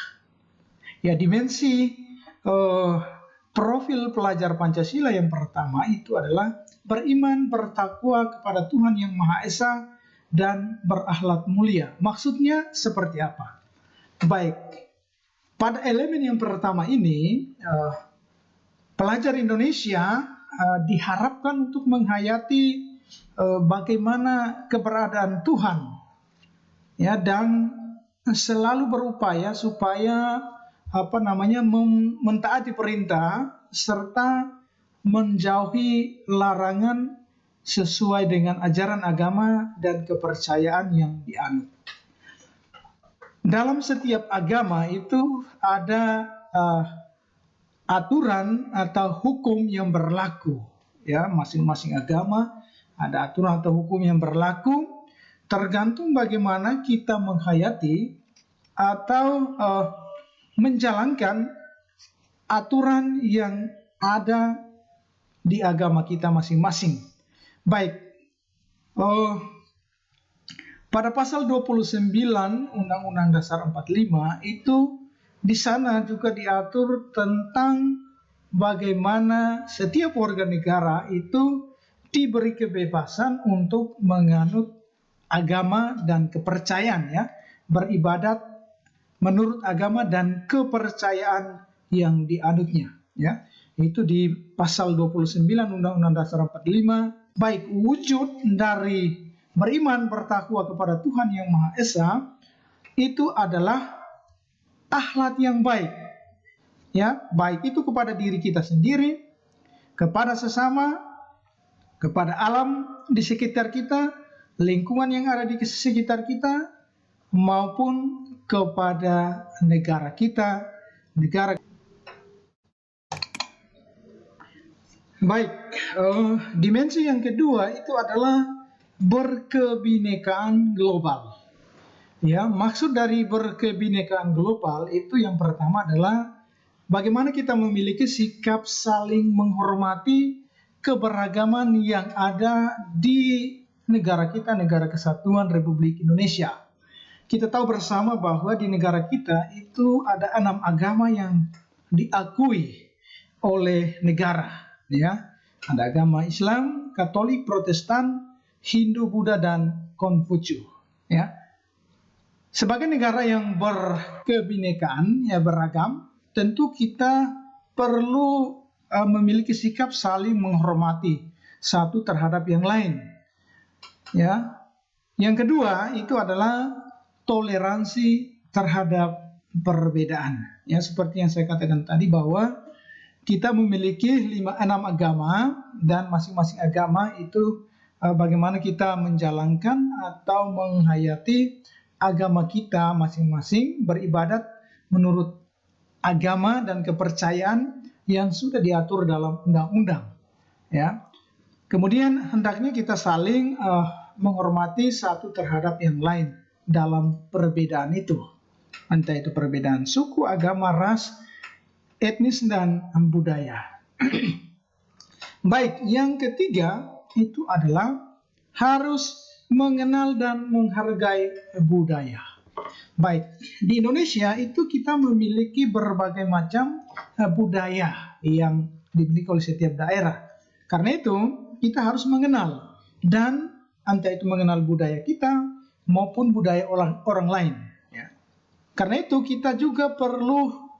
Ya, dimensi profil pelajar Pancasila yang pertama itu adalah beriman bertakwa kepada Tuhan Yang Maha Esa dan berakhlak mulia. Maksudnya seperti apa? Baik, pada elemen yang pertama ini, pelajar Indonesia diharapkan untuk menghayati bagaimana keberadaan Tuhan, ya, dan selalu berupaya supaya mentaati perintah serta menjauhi larangan sesuai dengan ajaran agama dan kepercayaan yang dianut. Dalam setiap agama itu ada aturan atau hukum yang berlaku. Ya, masing-masing agama ada aturan atau hukum yang berlaku, tergantung bagaimana kita menghayati atau menjalankan aturan yang ada di agama kita masing-masing. Baik, pada pasal 29 Undang-Undang Dasar 45 itu di sana juga diatur tentang bagaimana setiap warga negara itu diberi kebebasan untuk menganut agama dan kepercayaan, ya, beribadat menurut agama dan kepercayaan yang dianutnya, ya. Itu di pasal 29 Undang-Undang Dasar 45. Baik, wujud dari beriman bertakwa kepada Tuhan Yang Maha Esa itu adalah akhlak yang baik. Ya, baik itu kepada diri kita sendiri, kepada sesama, kepada alam di sekitar kita, lingkungan yang ada di sekitar kita, maupun kepada negara kita, Baik, dimensi yang kedua itu adalah berkebinekaan global. Ya, maksud dari berkebinekaan global itu yang pertama adalah bagaimana kita memiliki sikap saling menghormati keberagaman yang ada di negara kita, Negara Kesatuan Republik Indonesia. Kita tahu bersama bahwa di negara kita itu ada 6 agama yang diakui oleh negara. Ya, ada agama Islam, Katolik, Protestan, Hindu, Buddha, dan Konfusius. Ya, sebagai negara yang berkebinekaan, ya, beragam, tentu kita perlu memiliki sikap saling menghormati satu terhadap yang lain. Ya, yang kedua itu adalah toleransi terhadap perbedaan. Ya, seperti yang saya katakan tadi bahwa kita memiliki 6 agama, dan masing-masing agama itu bagaimana kita menjalankan atau menghayati agama kita masing-masing, beribadat menurut agama dan kepercayaan yang sudah diatur dalam undang-undang. Ya. Kemudian hendaknya kita saling menghormati satu terhadap yang lain dalam perbedaan itu. Entah itu perbedaan suku, agama, ras, etnis, dan budaya. Baik, yang ketiga itu adalah harus mengenal dan menghargai budaya. Baik, di Indonesia itu kita memiliki berbagai macam budaya yang dimiliki oleh setiap daerah. Karena itu, kita harus mengenal, dan entah itu mengenal budaya kita maupun budaya orang lain. Ya. Karena itu, kita juga perlu,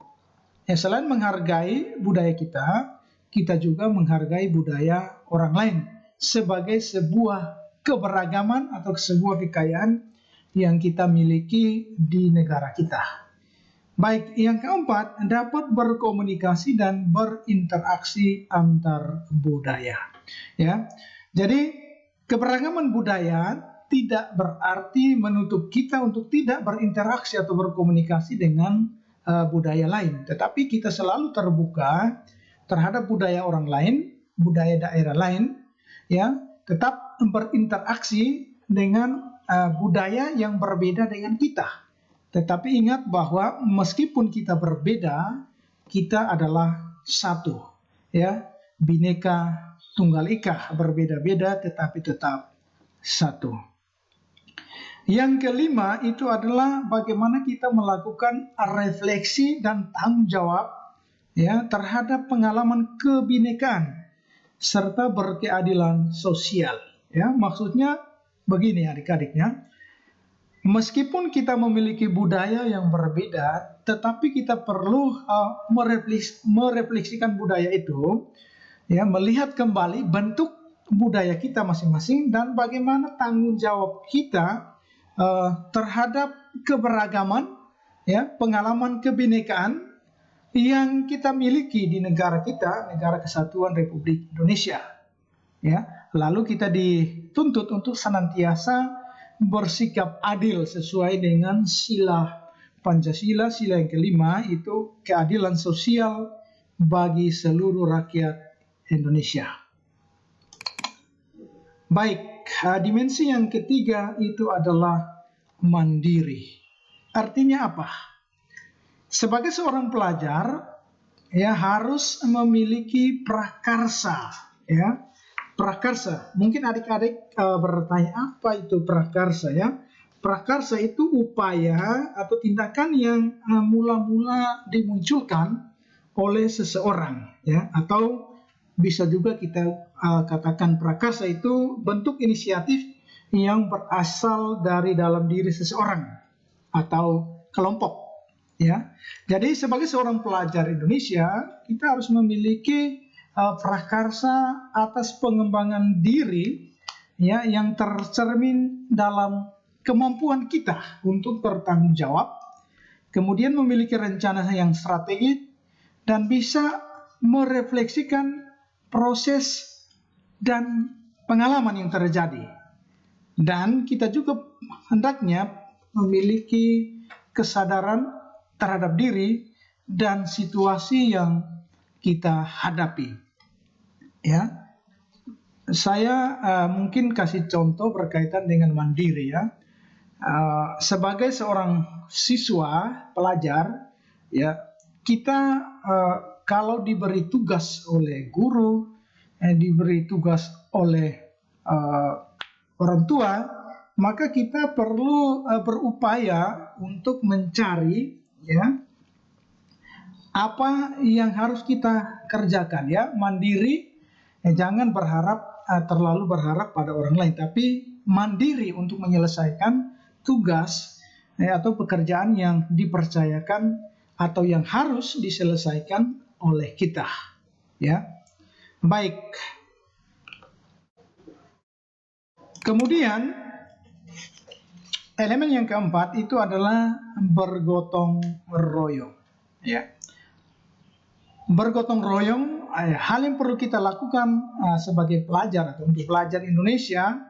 selain menghargai budaya kita juga menghargai budaya orang lain sebagai sebuah keberagaman atau sebuah kekayaan yang kita miliki di negara kita. Baik, yang keempat, dapat berkomunikasi dan berinteraksi antar budaya. Ya, jadi keberagaman budaya tidak berarti menutup kita untuk tidak berinteraksi atau berkomunikasi dengan budaya lain, tetapi kita selalu terbuka terhadap budaya orang lain, budaya daerah lain, ya, tetap berinteraksi dengan budaya yang berbeda dengan kita. Tetapi ingat bahwa meskipun kita berbeda, kita adalah satu, ya, Bhinneka Tunggal Ika, berbeda-beda tetapi tetap satu. Yang kelima itu adalah bagaimana kita melakukan refleksi dan tanggung jawab, ya, terhadap pengalaman kebinekaan serta berkeadilan sosial. Ya, maksudnya begini adik-adiknya. Meskipun kita memiliki budaya yang berbeda, tetapi kita perlu merefleksikan budaya itu, ya, melihat kembali bentuk budaya kita masing-masing dan bagaimana tanggung jawab kita terhadap keberagaman, ya, pengalaman kebinekaan yang kita miliki di negara kita, Negara Kesatuan Republik Indonesia. Ya, lalu kita dituntut untuk senantiasa bersikap adil sesuai dengan sila Pancasila, sila yang kelima itu keadilan sosial bagi seluruh rakyat Indonesia. Baik, dimensi yang ketiga itu adalah mandiri. Artinya apa? Sebagai seorang pelajar, ya, harus memiliki prakarsa, ya. Prakarsa, mungkin adik-adik bertanya apa itu prakarsa, ya? Prakarsa itu upaya atau tindakan yang mula-mula dimunculkan oleh seseorang, ya, atau bisa juga kita katakan prakarsa itu bentuk inisiatif yang berasal dari dalam diri seseorang atau kelompok, ya. Jadi sebagai seorang pelajar Indonesia, kita harus memiliki prakarsa atas pengembangan diri, ya, yang tercermin dalam kemampuan kita untuk bertanggung jawab, kemudian memiliki rencana yang strategis dan bisa merefleksikan proses dan pengalaman yang terjadi. Dan kita juga hendaknya memiliki kesadaran terhadap diri dan situasi yang kita hadapi. Ya, saya mungkin kasih contoh berkaitan dengan mandiri, ya. Sebagai seorang siswa pelajar, ya, kita kalau diberi tugas oleh guru, diberi tugas oleh orang tua, maka kita perlu berupaya untuk mencari, ya, apa yang harus kita kerjakan, ya, mandiri. Jangan terlalu berharap pada orang lain, tapi mandiri untuk menyelesaikan tugas, atau pekerjaan yang dipercayakan atau yang harus diselesaikan oleh kita, ya. Baik. Kemudian elemen yang keempat itu adalah bergotong royong, ya. bergotong royong, hal yang perlu kita lakukan sebagai pelajar atau untuk pelajar Indonesia,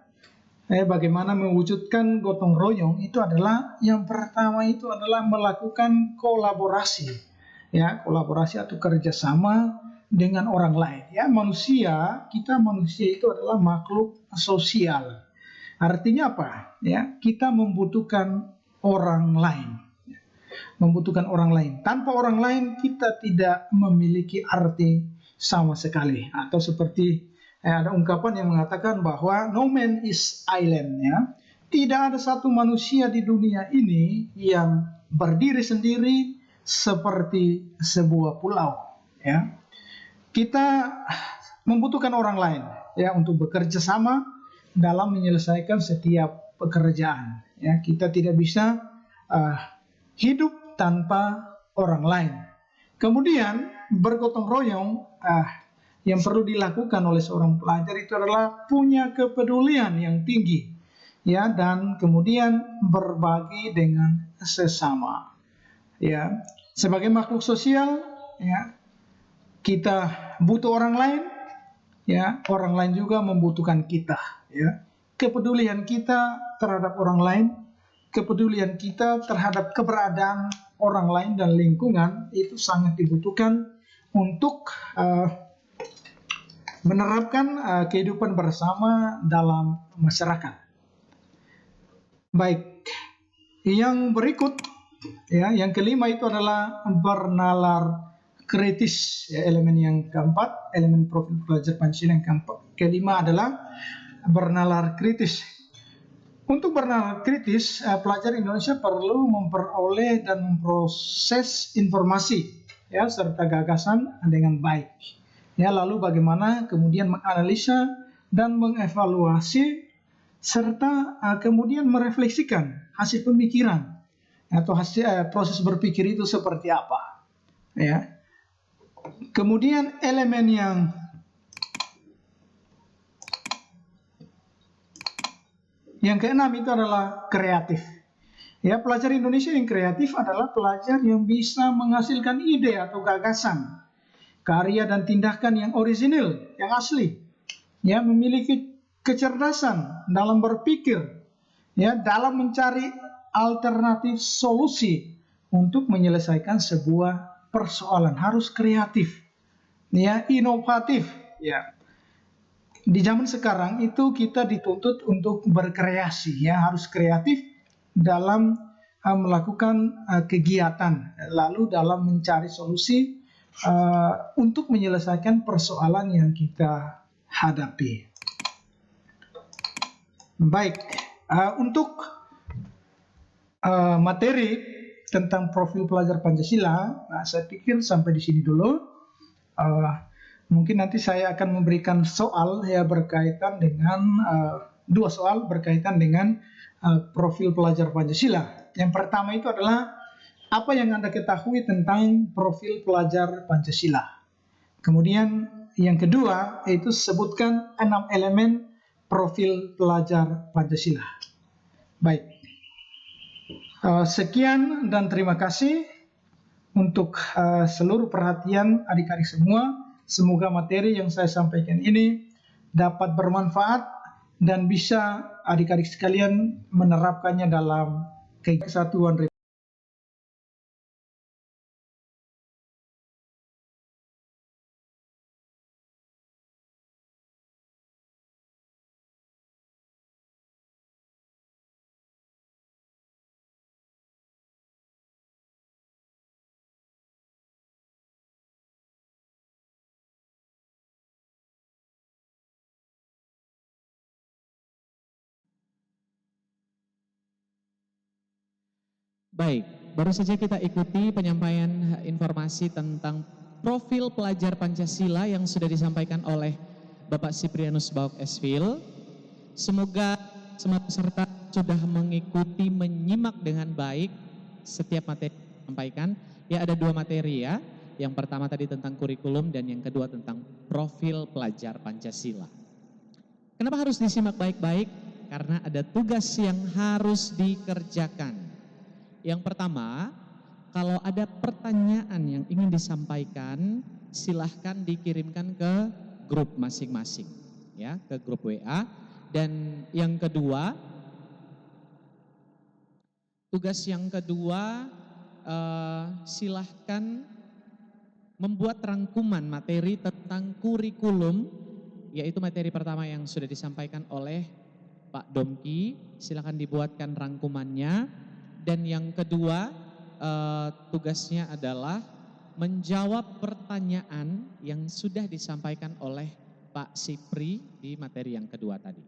bagaimana mewujudkan gotong royong itu adalah yang pertama itu adalah melakukan kolaborasi, ya, kolaborasi atau kerjasama dengan orang lain. Ya, manusia itu adalah makhluk sosial. Artinya apa? Ya, kita membutuhkan orang lain. Membutuhkan orang lain. Tanpa orang lain kita tidak memiliki arti sama sekali. Atau seperti ada ungkapan yang mengatakan bahwa no man is island, ya. Tidak ada satu manusia di dunia ini yang berdiri sendiri seperti sebuah pulau, ya. Kita membutuhkan orang lain, ya, untuk bekerja sama dalam menyelesaikan setiap pekerjaan, ya. Kita tidak bisa hidup tanpa orang lain. Kemudian bergotong royong yang perlu dilakukan oleh seorang pelajar itu adalah punya kepedulian yang tinggi, ya, dan kemudian berbagi dengan sesama, ya. Sebagai makhluk sosial, ya, kita butuh orang lain, ya, orang lain juga membutuhkan kita, ya. Kepedulian kita terhadap orang lain, kepedulian kita terhadap keberadaan orang lain dan lingkungan itu sangat dibutuhkan untuk menerapkan kehidupan bersama dalam masyarakat. Baik, yang berikut, ya, yang kelima itu adalah bernalar kritis, ya, elemen yang keempat, elemen profil pelajar Pancasila yang keempat. Kelima adalah bernalar kritis. Untuk bernalar kritis, pelajar Indonesia perlu memperoleh dan memproses informasi, ya, serta gagasan dengan baik. Ya, lalu bagaimana kemudian menganalisa dan mengevaluasi serta kemudian merefleksikan hasil pemikiran atau hasil proses berpikir itu seperti apa, ya. Kemudian elemen yang keenam itu adalah kreatif. Ya, pelajar Indonesia yang kreatif adalah pelajar yang bisa menghasilkan ide atau gagasan, karya dan tindakan yang orisinil, yang asli. Ya, memiliki kecerdasan dalam berpikir, ya, dalam mencari alternatif solusi untuk menyelesaikan sebuah persoalan. Harus kreatif, ya, inovatif, ya. Di zaman sekarang itu kita dituntut untuk berkreasi, ya, harus kreatif dalam melakukan kegiatan, lalu dalam mencari solusi untuk menyelesaikan persoalan yang kita hadapi. Baik, untuk materi tentang profil pelajar Pancasila, saya pikir sampai di sini dulu. Mungkin nanti saya akan memberikan soal, ya, berkaitan dengan dua soal berkaitan dengan profil pelajar Pancasila. Yang pertama itu adalah apa yang Anda ketahui tentang profil pelajar Pancasila. Kemudian yang kedua itu sebutkan 6 elemen profil pelajar Pancasila. Baik. Sekian dan terima kasih untuk seluruh perhatian adik-adik semua. Semoga materi yang saya sampaikan ini dapat bermanfaat dan bisa adik-adik sekalian menerapkannya dalam kesatuan. Baik, baru saja kita ikuti penyampaian informasi tentang profil pelajar Pancasila yang sudah disampaikan oleh Bapak Siprianus Bauk Esfil. Semoga semua peserta sudah mengikuti, menyimak dengan baik setiap materi yang disampaikan. Ya, ada 2 materi, ya. Yang pertama tadi tentang kurikulum dan yang kedua tentang profil pelajar Pancasila. Kenapa harus disimak baik-baik? Karena ada tugas yang harus dikerjakan. Yang pertama, kalau ada pertanyaan yang ingin disampaikan, silahkan dikirimkan ke grup masing-masing, ya, ke grup WA. Dan yang kedua, tugas yang kedua, silahkan membuat rangkuman materi tentang kurikulum, yaitu materi pertama yang sudah disampaikan oleh Pak Domki, silahkan dibuatkan rangkumannya. Dan yang kedua, tugasnya adalah menjawab pertanyaan yang sudah disampaikan oleh Pak Sipri di materi yang kedua tadi.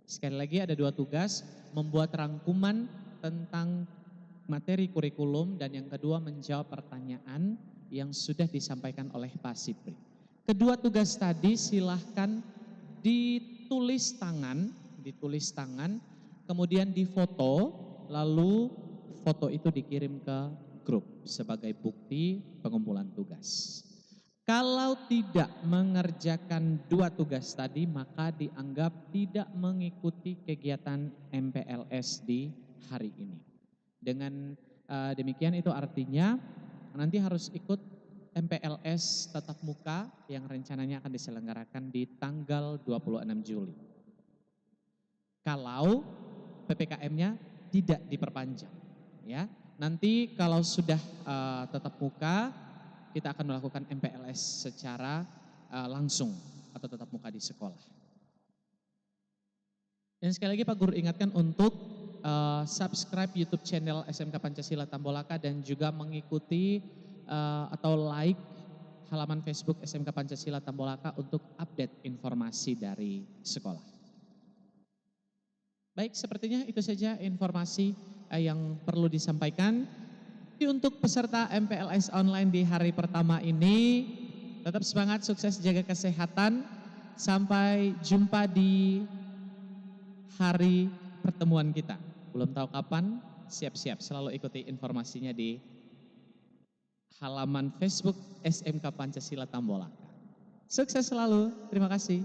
Sekali lagi ada dua tugas, membuat rangkuman tentang materi kurikulum, dan yang kedua menjawab pertanyaan yang sudah disampaikan oleh Pak Sipri. Kedua tugas tadi silahkan ditulis tangan, kemudian difoto, lalu foto itu dikirim ke grup sebagai bukti pengumpulan tugas. Kalau tidak mengerjakan dua tugas tadi, maka dianggap tidak mengikuti kegiatan MPLS di hari ini. Dengan demikian itu artinya nanti harus ikut MPLS tatap muka yang rencananya akan diselenggarakan di tanggal 26 Juli. Kalau PPKM-nya tidak diperpanjang, ya. Nanti kalau sudah tatap muka, kita akan melakukan MPLS secara langsung atau tatap muka di sekolah. Dan sekali lagi Pak Guru ingatkan untuk subscribe YouTube channel SMK Pancasila Tambolaka dan juga mengikuti atau like halaman Facebook SMK Pancasila Tambolaka untuk update informasi dari sekolah. Baik, sepertinya itu saja informasi yang perlu disampaikan. Untuk peserta MPLS online di hari pertama ini, tetap semangat, sukses, jaga kesehatan. Sampai jumpa di hari pertemuan kita. Belum tahu kapan, siap-siap selalu ikuti informasinya di halaman Facebook SMK Pancasila Tambolaka. Sukses selalu, terima kasih.